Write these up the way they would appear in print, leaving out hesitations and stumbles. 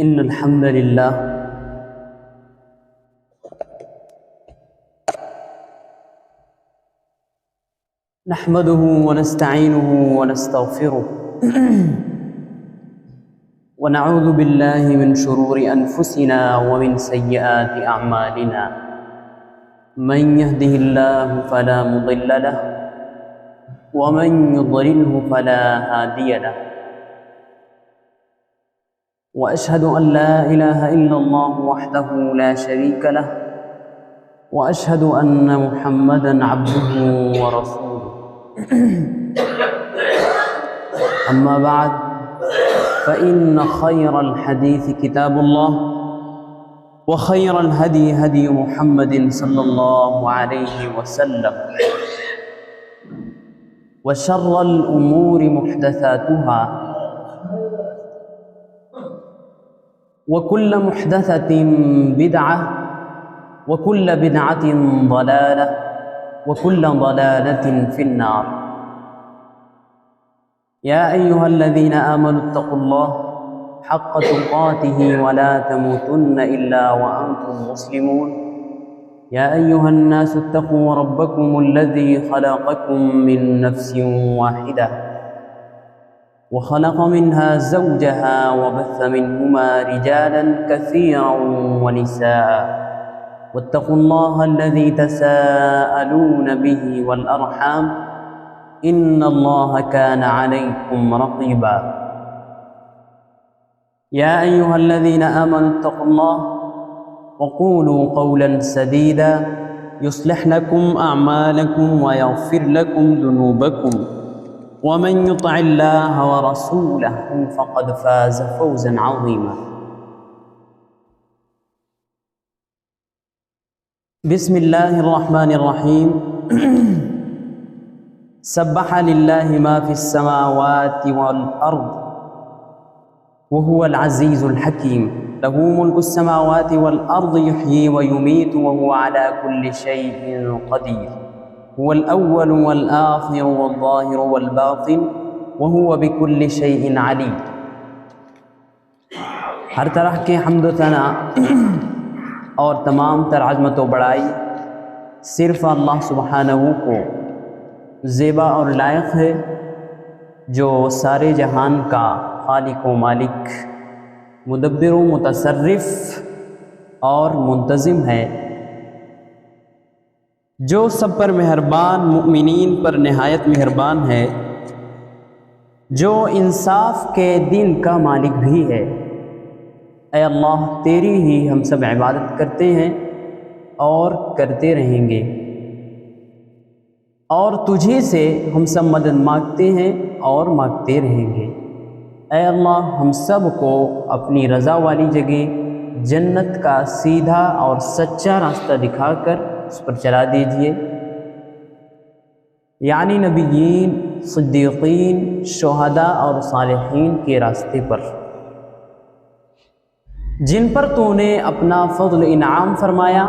إن الحمد لله نحمده ونستعينه ونستغفره ونعوذ بالله من شرور أنفسنا ومن سيئات أعمالنا من يهده الله فلا مضل له ومن يضلله فلا هادي له وأشهد أن لا إله إلا الله وحده لا شريك له وأشهد أن محمدًا عبده ورسوله أما بعد فإن خير الحديث كتاب الله وخير الهدي هدي محمد صلى الله عليه وسلم وشر الأمور محدثاتها وكل محدثة بدعة وكل بدعة ضلالة وكل ضلالة في النار يا أيها الذين آمنوا اتقوا الله حق تقاته ولا تموتن إلا وأنتم مسلمون يا أيها الناس اتقوا ربكم الذي خلقكم من نفس واحدة وخلق منها زوجها وبث منهما رجالا كثيرا ونساء واتقوا الله الذي تساءلون به والأرحام إن الله كان عليكم رقيبا يا أيها الذين آمنوا اتقوا الله وقولوا قولا سديدا يصلح لكم أعمالكم ويغفر لكم ذنوبكم ومن يطع الله ورسوله فقد فاز فوزا عظيما بسم الله الرحمن الرحيم سبح لله ما في السماوات والأرض وهو العزيز الحكيم له ملك السماوات والأرض يحيي ويميت وهو على كل شيء قدير هو الأول والآخر والظاهر والباطن وهو بكل شيء عليم ہر طرح کے حمد و ثنا اور تمام تر عظمت و بڑائی صرف اللہ سبحانہ کو زیبا اور لائق ہے جو سارے جہان کا خالق و مالک مدبر و متصرف اور منتظم ہے، جو سب پر مہربان، مؤمنین پر نہایت مہربان ہے، جو انصاف کے دین کا مالک بھی ہے۔ اے اللہ، تیری ہی ہم سب عبادت کرتے ہیں اور کرتے رہیں گے، اور تجھی سے ہم سب مدد مانگتے ہیں اور مانگتے رہیں گے۔ اے اللہ، ہم سب کو اپنی رضا والی جگہ جنت کا سیدھا اور سچا راستہ دکھا کر اس پر چلا دیجئے، یعنی نبیین، صدیقین، شہداء اور صالحین کے راستے پر، جن پر تو نے اپنا فضل انعام فرمایا،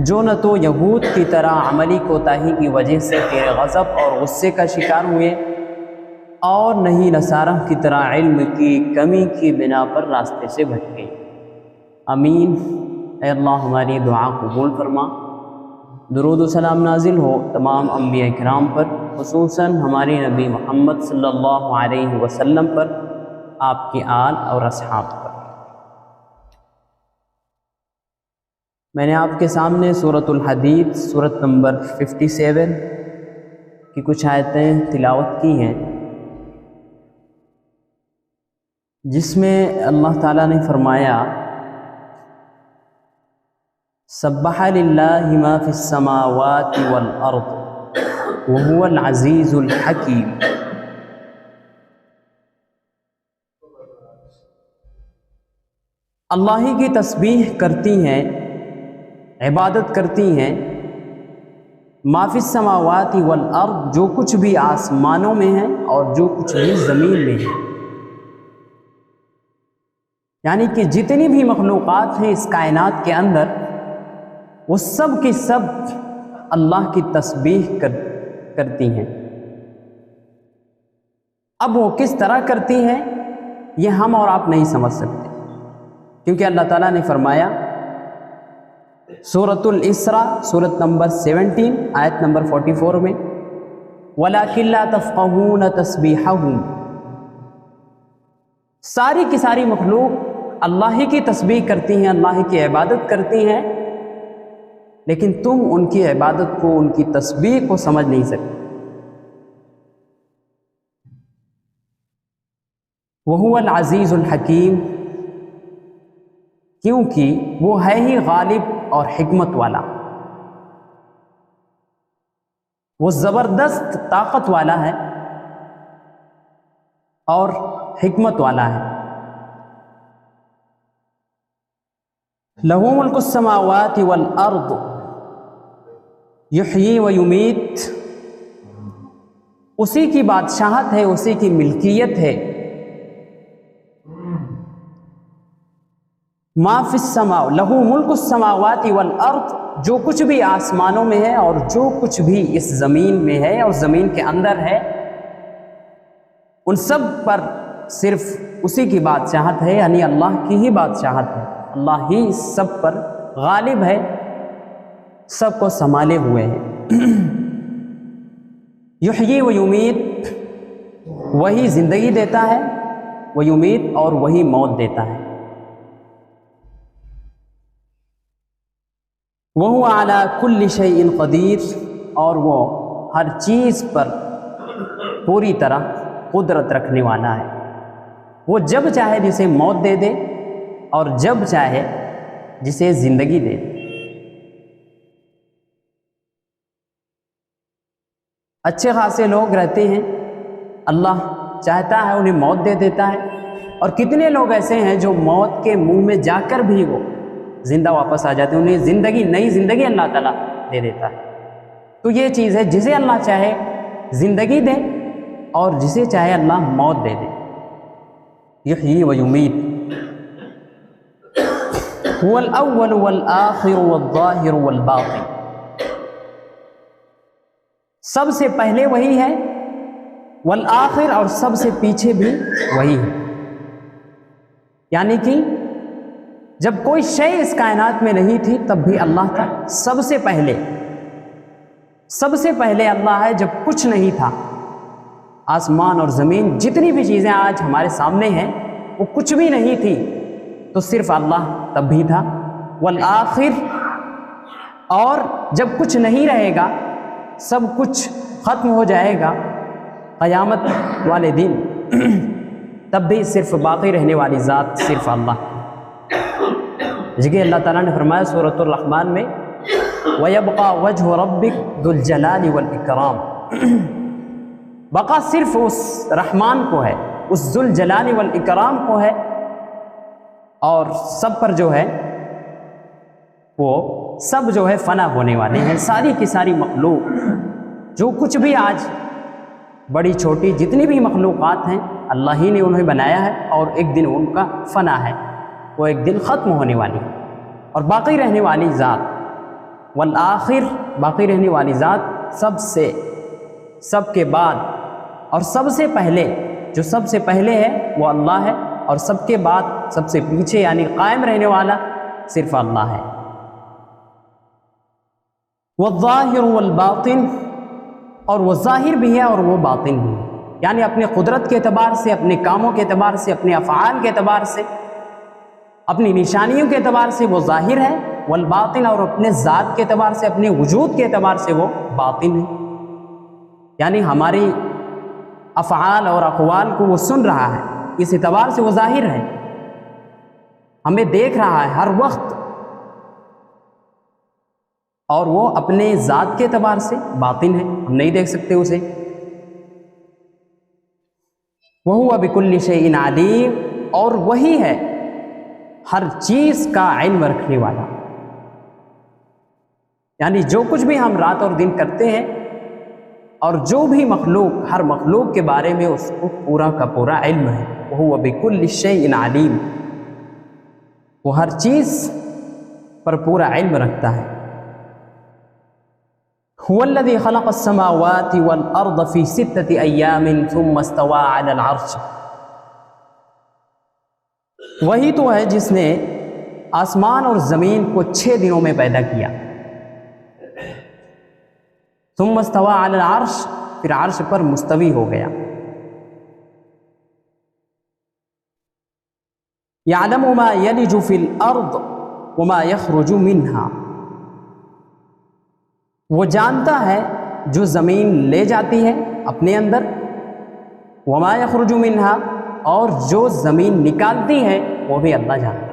جو نہ تو یہود کی طرح عملی کوتاہی کی وجہ سے تیرے غضب اور غصے کا شکار ہوئے، اور نہ ہی نصارہ کی طرح علم کی کمی کی بنا پر راستے سے بھٹکے۔ آمین۔ اے اللہ، ہماری دعا قبول فرما۔ درود و سلام نازل ہو تمام انبیاء کرام پر، خصوصاً ہمارے نبی محمد صلی اللہ علیہ وسلم پر، آپ کی آل اور اصحاب پر۔ میں نے آپ کے سامنے سورۃ الحدید سورۃ نمبر 57 کی کچھ آیتیں تلاوت کی ہیں، جس میں اللہ تعالیٰ نے فرمایا، سبح للہ ما فی السماوات والارض وہو العزیز الحکیم۔ اللہ ہی کی تسبیح کرتی ہیں، عبادت کرتی ہیں، ما فی السماوات والارض، جو کچھ بھی آسمانوں میں ہے اور جو کچھ بھی زمین میں ہے، یعنی کہ جتنی بھی مخلوقات ہیں اس کائنات کے اندر، وہ سب کی سب اللہ کی تسبیح کرتی ہیں۔ اب وہ کس طرح کرتی ہیں یہ ہم اور آپ نہیں سمجھ سکتے، کیونکہ اللہ تعالیٰ نے فرمایا سورۃ الاسراء سورت نمبر 17 آیت نمبر 44 میں وَلَٰكِن لَّا تَفْقَهُونَ تَسْبِيحَهُمْ، ساری کی ساری مخلوق اللہ ہی کی تسبیح کرتی ہیں، اللہ ہی کی عبادت کرتی ہیں، لیکن تم ان کی عبادت کو، ان کی تسبیح کو سمجھ نہیں سکتے۔ وَهُوَ الْعَزِيزُ الْحَكِيمُ، کیونکہ وہ ہے ہی غالب اور حکمت والا، وہ زبردست طاقت والا ہے اور حکمت والا ہے۔ لَهُ مُلْكُ السَّمَاوَاتِ وَالْأَرْضِ يُحْيِي وَيُمِيتُ، اسی کی بادشاہت ہے، اسی کی ملکیت ہے۔ ما فی السماء لہو ملک السماوات والارض، جو کچھ بھی آسمانوں میں ہے اور جو کچھ بھی اس زمین میں ہے اور زمین کے اندر ہے، ان سب پر صرف اسی کی بادشاہت ہے، یعنی اللہ کی ہی بادشاہت ہے، اللہ ہی سب پر غالب ہے، سب کو سنبھالے ہوئے ہے۔ یحیی و یمیت، وہی زندگی دیتا ہے، وہ یمیت اور وہی موت دیتا ہے۔ وَهُوَ عَلَى كُلِّ شَيْءٍ قَدِيرٌ، اور وہ ہر چیز پر پوری طرح قدرت رکھنے والا ہے، وہ جب چاہے جسے موت دے دے اور جب چاہے جسے زندگی دے دے۔ اچھے خاصے لوگ رہتے ہیں، اللہ چاہتا ہے انہیں موت دے دیتا ہے، اور کتنے لوگ ایسے ہیں جو موت کے منہ میں جا کر بھی وہ زندہ واپس آ جاتے ہیں، انہیں زندگی، نئی زندگی اللہ تعالیٰ دے دیتا ہے۔ تو یہ چیز ہے، جسے اللہ چاہے زندگی دے اور جسے چاہے اللہ موت دے دے۔ یحیی و یمیت، هو الاول والآخر والظاہر والباطن، سب سے پہلے وہی ہے، والآخر، اور سب سے پیچھے بھی وہی ہے، یعنی کہ جب کوئی شے اس کائنات میں نہیں تھی تب بھی اللہ تھا، سب سے پہلے اللہ ہے جب کچھ نہیں تھا۔ آسمان اور زمین جتنی بھی چیزیں آج ہمارے سامنے ہیں وہ کچھ بھی نہیں تھی، تو صرف اللہ تب بھی تھا۔ والآخر، اور جب کچھ نہیں رہے گا، سب کچھ ختم ہو جائے گا قیامت والے دن، تب بھی صرف باقی رہنے والی ذات صرف اللہ۔ جگہ اللہ تعالیٰ نے فرمایا سورۃ الرحمن میں وَيَبْقَى وَجْهُ رَبِّكَ ذُو الْجَلَالِ وَالْإِكْرَامِ، بقا صرف اس رحمان کو ہے، اس ذو الجلال والاکرام کو ہے، اور سب پر جو ہے وہ سب جو ہے فنا ہونے والے ہیں، ساری کی ساری مخلوق، جو کچھ بھی آج بڑی چھوٹی جتنی بھی مخلوقات ہیں اللہ ہی نے انہیں بنایا ہے، اور ایک دن ان کا فنا ہے، وہ ایک دن ختم ہونے والی ہے، اور باقی رہنے والی ذات، والآخر، باقی رہنے والی ذات، سب کے بعد اور سب سے پہلے، جو سب سے پہلے ہے وہ اللہ ہے، اور سب کے بعد سب سے پیچھے یعنی قائم رہنے والا صرف اللہ ہے۔ والظاہر والباطن، اور وہ ظاہر بھی ہے اور وہ باطن بھی ہے، یعنی اپنے قدرت کے اعتبار سے، اپنے کاموں کے اعتبار سے، اپنے افعال کے اعتبار سے، اپنی نشانیوں کے اعتبار سے وہ ظاہر ہے، والباطن، اور اپنے ذات کے اعتبار سے، اپنے وجود کے اعتبار سے وہ باطن ہے، یعنی ہماری افعال اور اقوال کو وہ سن رہا ہے، اس اعتبار سے وہ ظاہر ہے، ہمیں دیکھ رہا ہے ہر وقت، اور وہ اپنے ذات کے اعتبار سے باطن ہے، ہم نہیں دیکھ سکتے اسے۔ وَهُوَ بِكُلِّ شَيْءٍ عَلِيمٌ، اور وہی ہے ہر چیز کا علم رکھنے والا، یعنی جو کچھ بھی ہم رات اور دن کرتے ہیں اور جو بھی مخلوق، ہر مخلوق کے بارے میں اس کو پورا کا پورا علم ہے۔ وَهُوَ بِكُلِّ شَيْءٍ عَلِيمٌ، وہ ہر چیز پر پورا علم رکھتا ہے۔ هُوَ الَّذِي خَلَقَ السَّمَاوَاتِ وَالْأَرْضَ فِي 6 أَيَّامٍ ثُمَّ اسْتَوَىٰ عَلَى الْعَرْشِ، وہی تو ہے جس نے آسمان اور زمین کو 6 دنوں میں پیدا کیا. ثم استوى علی العرش، پھر عرش پر مستوی ہو گیا. یعلم ما یلج فی الارض وما یخرج منہا، وہ جانتا ہے جو زمین لے جاتی ہے اپنے اندر، وما یخرج منہا، اور جو زمین نکالتی ہے وہ بھی اللہ جانتا ہے.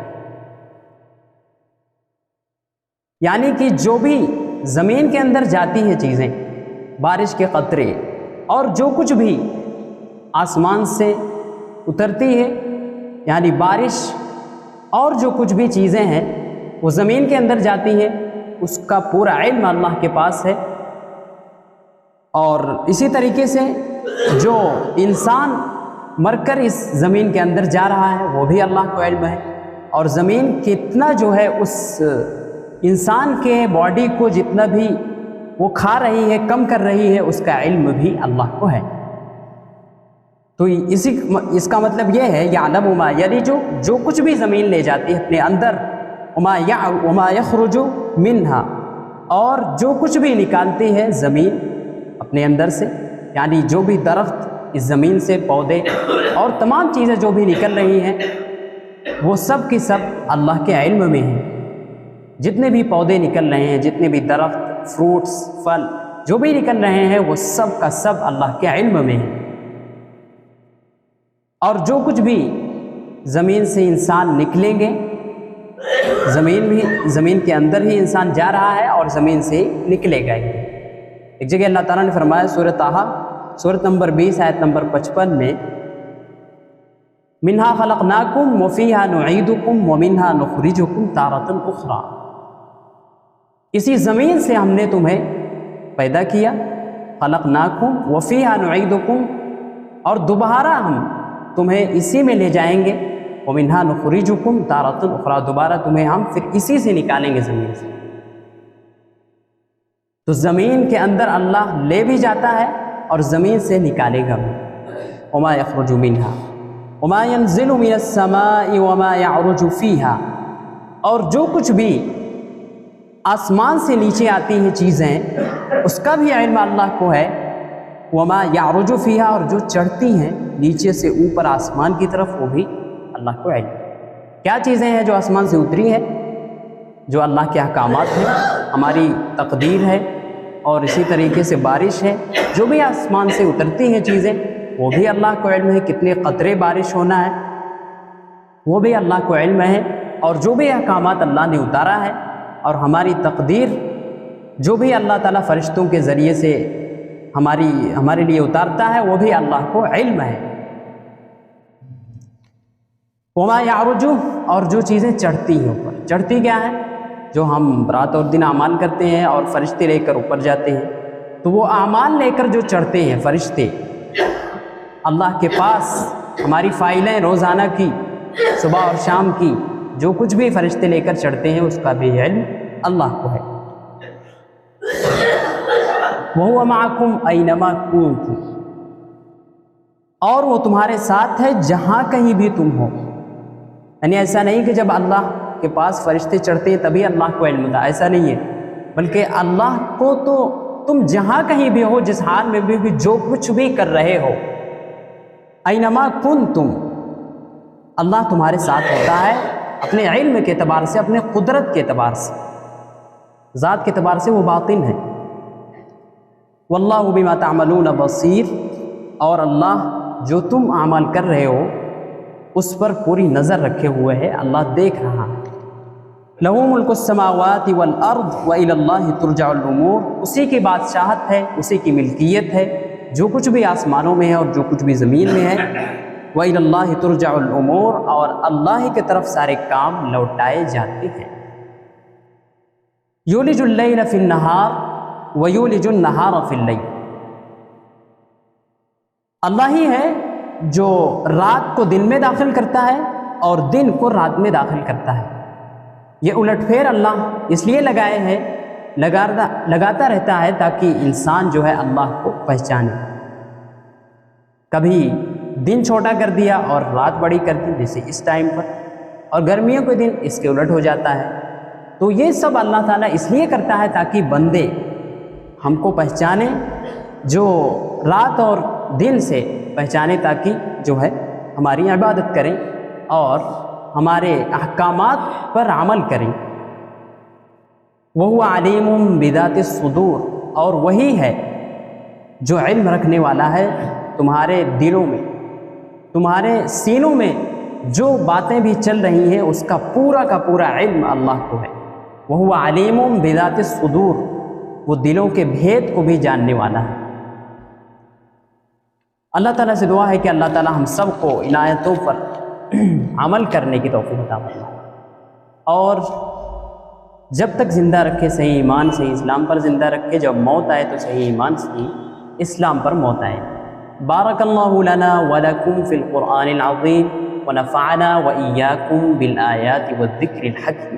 یعنی کہ جو بھی زمین کے اندر جاتی ہے چیزیں، بارش کے قطرے اور جو کچھ بھی آسمان سے اترتی ہے، یعنی بارش اور جو کچھ بھی چیزیں ہیں وہ زمین کے اندر جاتی ہیں، اس کا پورا علم اللہ کے پاس ہے. اور اسی طریقے سے جو انسان مر کر اس زمین کے اندر جا رہا ہے وہ بھی اللہ کو علم ہے، اور زمین کتنا جو ہے اس انسان کے باڈی کو جتنا بھی وہ کھا رہی ہے، کم کر رہی ہے، اس کا علم بھی اللہ کو ہے. تو اس کا مطلب یہ ہے یعلم ما یلج، جو کچھ بھی زمین لے جاتی ہے اپنے اندر، وما یخرج منہا، اور جو کچھ بھی نکالتی ہے زمین اپنے اندر سے، یعنی جو بھی درخت اس زمین سے، پودے اور تمام چیزیں جو بھی نکل رہی ہیں وہ سب کی سب اللہ کے علم میں ہیں. جتنے بھی پودے نکل رہے ہیں، جتنے بھی درخت، فروٹس، پھل جو بھی نکل رہے ہیں وہ سب کا سب اللہ کے علم میں ہیں. اور جو کچھ بھی زمین سے انسان نکلیں گے، زمین کے اندر ہی انسان جا رہا ہے اور زمین سے نکلے گا. ایک جگہ اللہ تعالیٰ نے فرمایا سورۃ طٰہٰ سورۃ نمبر 20 آیت نمبر 55 میں، منہا خلقناکم وفیہا نعیدکم ومنہا نخرجکم تارۃ اخری، اسی زمین سے ہم نے تمہیں پیدا کیا، خلقناکم وفیہا نعیدکم، اور دوبارہ ہم تمہیں اسی میں لے جائیں گے، ومنہا نخرجکم تارۃ اخری، دوبارہ تمہیں ہم پھر اسی سے نکالیں گے زمین سے. تو زمین کے اندر اللہ لے بھی جاتا ہے اور زمین سے نکالے گا بھی. وما یخرج منہا وما ینزل من السماء وما یعرج فیہا، اور جو کچھ بھی آسمان سے نیچے آتی ہیں چیزیں اس کا بھی علم اللہ کو ہے. وما یعرج فیہا، اور جو چڑھتی ہیں نیچے سے اوپر آسمان کی طرف وہ بھی اللہ کو علم. کیا چیزیں ہیں جو آسمان سے اتری ہیں؟ جو اللہ کے احکامات ہیں، ہماری تقدیر ہے، اور اسی طریقے سے بارش ہے. جو بھی آسمان سے اترتی ہیں چیزیں وہ بھی اللہ کو علم ہے. کتنے قطرے بارش ہونا ہے وہ بھی اللہ کو علم ہے. اور جو بھی احکامات اللہ نے اتارا ہے اور ہماری تقدیر جو بھی اللہ تعالیٰ فرشتوں کے ذریعے سے ہمارے لیے اتارتا ہے وہ بھی اللہ کو علم ہے. وما یعرج، اور جو چیزیں چڑھتی ہیں اوپر. چڑھتی کیا ہے؟ جو ہم رات اور دن اعمال کرتے ہیں اور فرشتے لے کر اوپر جاتے ہیں، تو وہ اعمال لے کر جو چڑھتے ہیں فرشتے اللہ کے پاس، ہماری فائلیں روزانہ کی، صبح اور شام کی، جو کچھ بھی فرشتے لے کر چڑھتے ہیں اس کا بھی علم اللہ کو ہے. وَهُوَ مَعَكُمْ أَيْنَمَا كُنتُمْ، اور وہ تمہارے ساتھ ہے جہاں کہیں بھی تم ہو. یعنی ایسا نہیں کہ جب اللہ کے پاس فرشتے چڑھتے ہیں تبھی اللہ کو علم تھا، ایسا نہیں ہے، بلکہ اللہ کو تو تم جہاں کہیں بھی ہو، جس حال میں بھی جو کچھ بھی کر رہے ہو، اینما کنتم، اللہ تمہارے ساتھ ہوتا ہے اپنے علم کے اعتبار سے، اپنے قدرت کے اعتبار سے، ذات کے اعتبار سے وہ باطن ہے. واللہ بما تعملون بصیر، اور اللہ جو تم اعمال کر رہے ہو اس پر پوری نظر رکھے ہوئے ہے، اللہ دیکھ رہا ہے. لَهُ مُلْكُ السَّمَاوَاتِ وَالْأَرْضِ وَإِلَى اللَّهِ تُرْجَعُ الْأُمُورُ، اسی کی بادشاہت ہے، اسی کی ملکیت ہے، جو کچھ بھی آسمانوں میں ہے اور جو کچھ بھی زمین میں ہے. وَإِلَى اللَّهِ تُرْجَعُ الْأُمُورُ، اور اللہ کی طرف سارے کام لوٹائے جاتے ہیں. یولج اللیل فی النہار ویولج النہار فی اللیل، اللہ ہی ہے جو رات کو دن میں داخل کرتا ہے اور دن کو رات میں داخل کرتا ہے. یہ الٹ پھیر اللہ اس لیے لگائے ہیں، لگاتا رہتا ہے تاکہ انسان جو ہے اللہ کو پہچانے. کبھی دن چھوٹا کر دیا اور رات بڑی کر دی، جیسے اس ٹائم پر اور گرمیوں کے دن اس کے الٹ ہو جاتا ہے۔ تو یہ سب اللہ تعالیٰ اس لیے کرتا ہے تاکہ بندے ہم کو پہچانیں، جو رات اور دن سے پہچانے، تاکہ جو ہے ہماری عبادت کریں اور ہمارے احکامات پر عمل کریں۔ وَهُوَ عَلِيمٌ بِذَاتِ الصُّدُورِ، اور وہی ہے جو علم رکھنے والا ہے تمہارے دلوں میں، تمہارے سینوں میں جو باتیں بھی چل رہی ہیں اس کا پورا علم اللہ کو ہے۔ وَهُوَ عَلِيمٌ بِذَاتِ الصُّدُورِ، وہ دلوں کے بھید کو بھی جاننے والا ہے۔ اللہ تعالیٰ سے دعا ہے کہ اللہ تعالیٰ ہم سب کو ان آیتوں پر عمل کرنے کی توفیق عطا فرمائے، اور جب تک زندہ رکھے صحیح ایمان صحیح اسلام پر زندہ رکھے، جب موت آئے تو صحیح ایمان صحیح اسلام پر موت آئے۔ بارک اللہ لنا ولکم فی القرآن العظیم ونفعنا وإیاکم بالآیات والذکر الحکیم۔